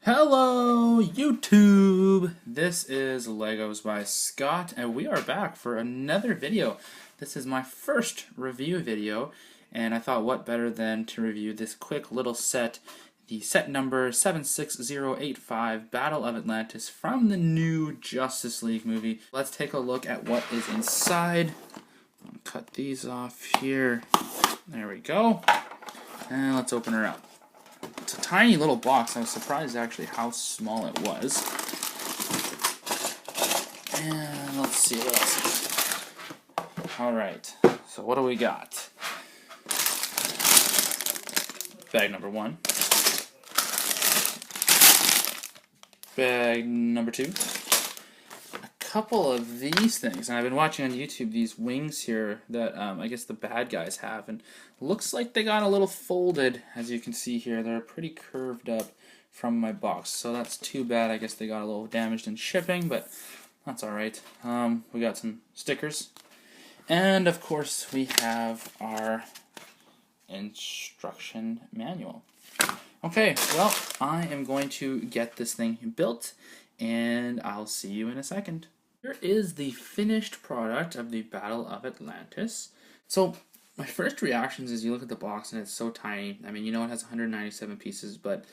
Hello, YouTube! This is Legos by Scott, and we are back for another video. This is my first review video, and I thought what better than to review this quick little set, the set number 76085, Battle of Atlantis, from the new Justice League movie. Let's take a look at what is inside. I'll cut these off here. There we go. And let's open her up. It's a tiny little box. I was surprised actually how small it was. And let's see what else. Alright, so what do we got? Bag number 1. Bag number 2. A couple of these things, and I've been watching on YouTube these wings here that I guess the bad guys have, and looks like they got a little folded. As you can see here, they're pretty curved up from my box, so that's too bad. I guess they got a little damaged in shipping, but that's alright. We got some stickers, and of course we have our instruction manual. Okay, well, I am going to get this thing built, and I'll see you in a second. Here is the finished product of the Battle of Atlantis. So, my first reactions is you look at the box and it's so tiny. I mean, you know it has 197 pieces, but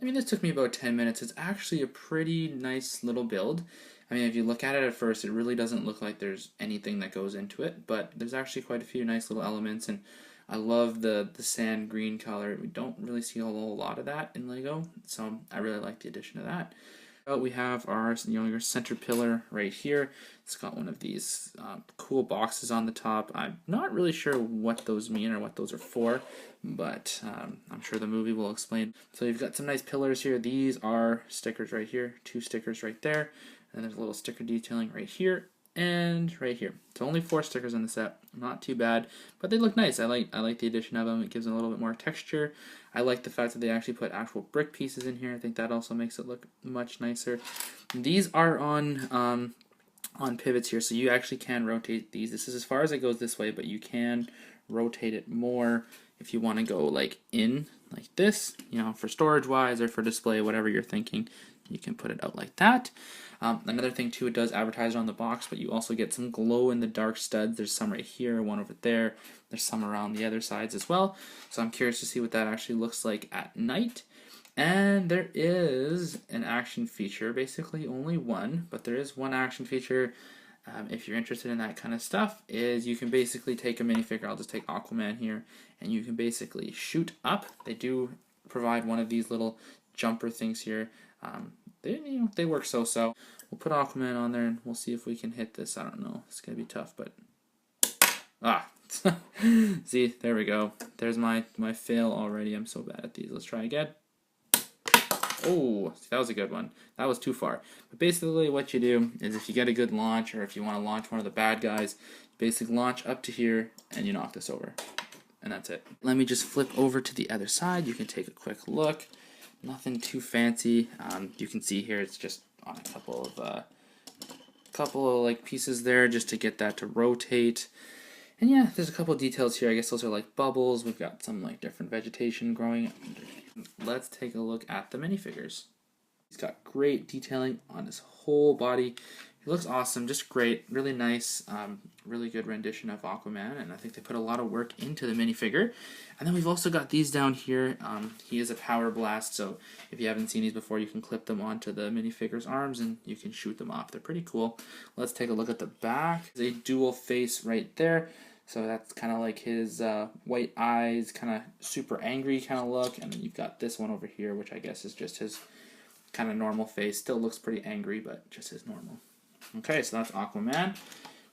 I mean, this took me about 10 minutes. It's actually a pretty nice little build. I mean, if you look at it at first, it really doesn't look like there's anything that goes into it, but there's actually quite a few nice little elements, and I love the sand green color. We don't really see a whole lot of that in LEGO, so I really like the addition of that. We have our your center pillar right here. It's got one of these cool boxes on the top. I'm not really sure what those mean or what those are for, but I'm sure the movie will explain. So you've got some nice pillars here. These are stickers right here, 2 stickers right there, and there's a little sticker detailing right here and right here. So only 4 stickers in the set. Not too bad, but they look nice. I like the addition of them. It gives them a little bit more texture. I like the fact that they actually put actual brick pieces in here. I think that also makes it look much nicer. These are on pivots here, so you actually can rotate these. This is as far as it goes this way, but you can rotate it more if you want to go like in like this, you know, for storage wise or for display, whatever you're thinking. You can put it out like that. Another thing too, it does advertise on the box, but you also get some glow-in-the-dark studs. There's some right here, one over there. There's some around the other sides as well. So I'm curious to see what that actually looks like at night. And there is an action feature, basically only one, but there is one action feature. If you're interested in that kind of stuff, is you can basically take a minifigure. I'll just take Aquaman here, and you can basically shoot up. They do provide one of these little jumper things here. They work so-so. We'll put Aquaman on there and we'll see if we can hit this. I don't know. It's going to be tough, but... See, there we go. There's my fail already. I'm so bad at these. Let's try again. Oh, that was a good one. That was too far. But basically what you do is if you get a good launch, or if you want to launch one of the bad guys, basically launch up to here and you knock this over. And that's it. Let me just flip over to the other side. You can take a quick look. Nothing too fancy. You can see here it's just on a couple of like pieces there just to get that to rotate. And yeah, there's a couple of details here. I guess those are like bubbles. We've got some like different vegetation growing. Let's take a look at the minifigures. He's got great detailing on his whole body. He looks awesome, just great, really nice, really good rendition of Aquaman, and I think they put a lot of work into the minifigure. And then we've also got these down here. He is a power blast, so if you haven't seen these before, you can clip them onto the minifigure's arms and you can shoot them off. They're pretty cool. Let's take a look at the back. There's a dual face right there. So that's kind of like his white eyes, kind of super angry kind of look. And then you've got this one over here, which I guess is just his kind of normal face. Still looks pretty angry, but just his normal. Okay, so that's Aquaman.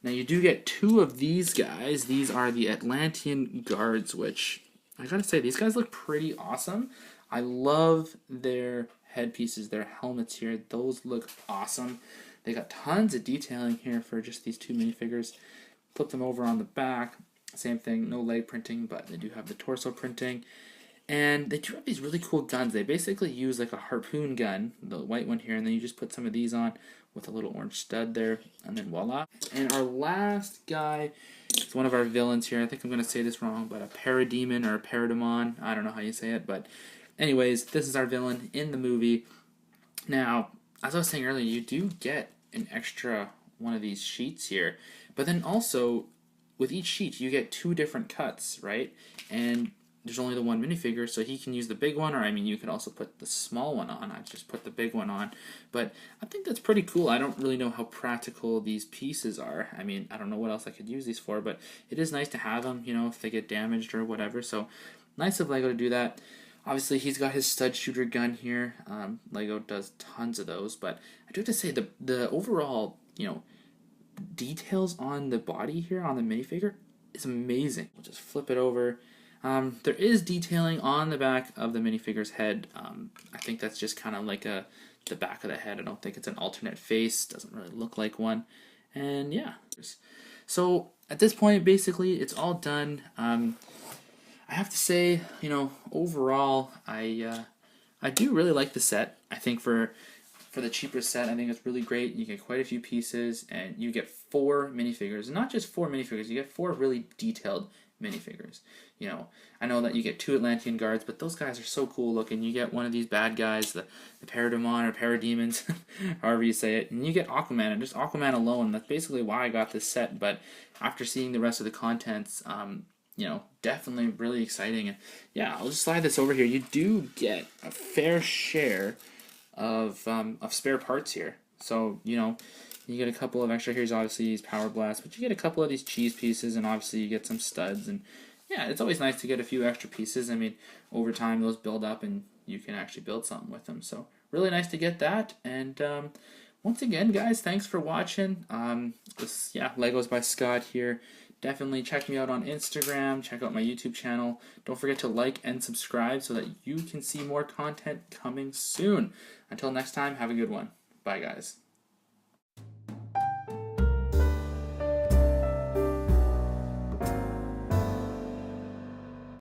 Now you do get 2 of these guys. These are the Atlantean guards, which I gotta say, these guys look pretty awesome. I love their headpieces, their helmets here. Those look awesome. They got tons of detailing here for just these 2 minifigures. Flip them over on the back. Same thing, no leg printing, but they do have the torso printing. And they do have these really cool guns. They basically use like a harpoon gun, the white one here, and then you just put some of these on with a little orange stud there, and then voila. And our last guy is one of our villains here. I think I'm going to say this wrong, but a parademon or a parademon. I don't know how you say it, but anyways, this is our villain in the movie. Now, as I was saying earlier, you do get an extra one of these sheets here, but then also with each sheet you get 2 different cuts, right? And there's only the one minifigure, so he can use the big one, or I mean, you could also put the small one on. I just put the big one on, but I think that's pretty cool. I don't really know how practical these pieces are. I mean, I don't know what else I could use these for, but it is nice to have them, you know, if they get damaged or whatever. So nice of Lego to do that. Obviously, he's got his stud shooter gun here. Lego does tons of those, but I do have to say the overall, you know, details on the body here on the minifigure is amazing. We'll just flip it over. There is detailing on the back of the minifigure's head. I think that's just kind of like the back of the head. I don't think it's an alternate face. Doesn't really look like one. And yeah. So at this point, basically, it's all done. I have to say, you know, overall, I do really like the set. I think for the cheaper set, I think it's really great. You get quite a few pieces, and you get 4 minifigures. And not just 4 minifigures, you get 4 really detailed minifigures. You know, I know that you get 2 Atlantean guards, but those guys are so cool looking. You get one of these bad guys, the Parademon or Parademons, however you say it, and you get Aquaman, and just Aquaman alone. That's basically why I got this set. But after seeing the rest of the contents, you know, definitely really exciting. And yeah, I'll just slide this over here. You do get a fair share of spare parts here. So, you know, you get a couple of extra. Here's obviously these Power Blasts, but you get a couple of these cheese pieces, and obviously you get some studs. And yeah, it's always nice to get a few extra pieces. I mean, over time those build up, and you can actually build something with them. So really nice to get that. And once again, guys, thanks for watching. Legos by Scott here. Definitely check me out on Instagram, check out my YouTube channel. Don't forget to like and subscribe so that you can see more content coming soon. Until next time, have a good one. Bye, guys.